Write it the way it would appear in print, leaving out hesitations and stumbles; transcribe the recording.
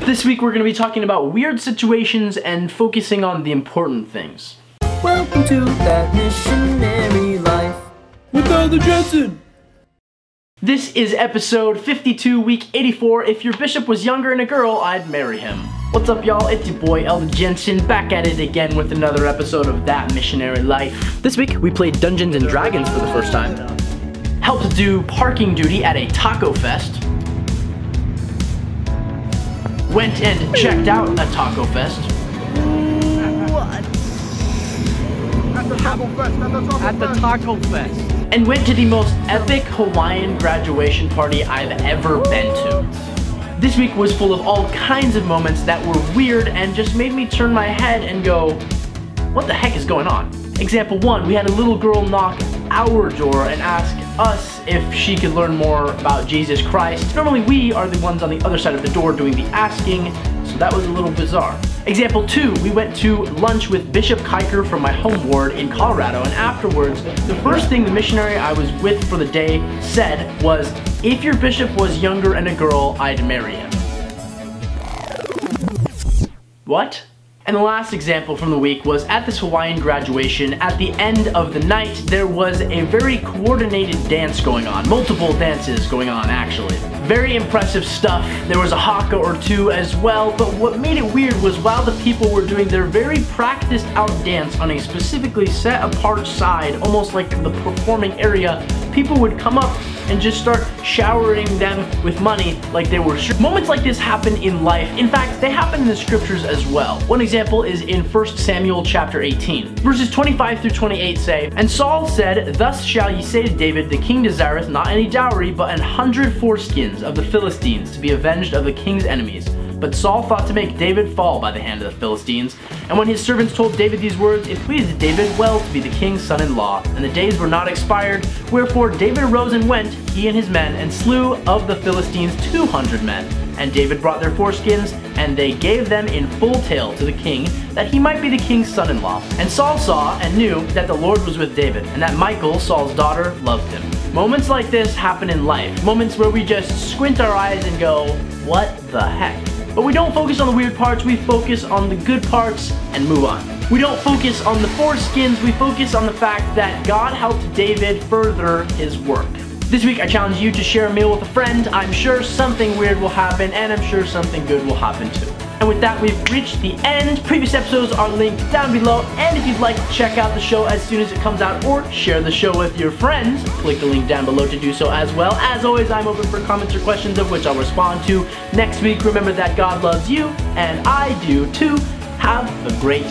This week we're going to be talking about weird situations and focusing on the important things. Welcome to that missionary life with Elder Jensen. This is episode 52, week 84. If your bishop was younger and a girl, I'd marry him. What's up, y'all? It's your boy, Elder Jensen, back at it again with another episode of That Missionary Life. This week, we played Dungeons and Dragons for the first time. Helped do parking duty at a taco fest. Went and checked out a taco fest. What? At the taco fest. And went to the most epic Hawaiian graduation party I've ever been to. This week was full of all kinds of moments that were weird and just made me turn my head and go, what the heck is going on? Example 1, we had a little girl knock our door and ask us if she could learn more about Jesus Christ. Normally we are the ones on the other side of the door doing the asking, so that was a little bizarre. Example 2, we went to lunch with Bishop Kiker from my home ward in Colorado, and afterwards, the first thing the missionary I was with for the day said was, if your bishop was younger and a girl, I'd marry him. What? And the last example from the week was at this Hawaiian graduation. At the end of the night, there was a very coordinated dance going on. Multiple dances going on, actually. Very impressive stuff. There was a haka or two as well, but what made it weird was while the people were doing their very practiced out dance on a specifically set apart side, almost like the performing area, people would come up and just start showering them with money like they were sure. Moments like this happen in life. In fact, they happen in the scriptures as well. One example is in 1 Samuel chapter 18. Verses 25 through 28 say, And Saul said, Thus shall ye say to David, the king desireth not any dowry, but 100 foreskins of the Philistines to be avenged of the king's enemies. But Saul thought to make David fall by the hand of the Philistines. And when his servants told David these words, it pleased David well to be the king's son-in-law. And the days were not expired. Wherefore David arose and went, he and his men, and slew of the Philistines 200 men. And David brought their foreskins, and they gave them in full tale to the king, that he might be the king's son-in-law. And Saul saw and knew that the Lord was with David, and that Michal, Saul's daughter, loved him. Moments like this happen in life. Moments where we just squint our eyes and go, what the heck? But we don't focus on the weird parts, we focus on the good parts and move on. We don't focus on the foreskins, we focus on the fact that God helped David further his work. This week I challenge you to share a meal with a friend. I'm sure something weird will happen, and I'm sure something good will happen too. And with that, we've reached the end. Previous episodes are linked down below, and if you'd like to check out the show as soon as it comes out or share the show with your friends, click the link down below to do so as well. As always, I'm open for comments or questions of which I'll respond to next week. Remember that God loves you, and I do too. Have a great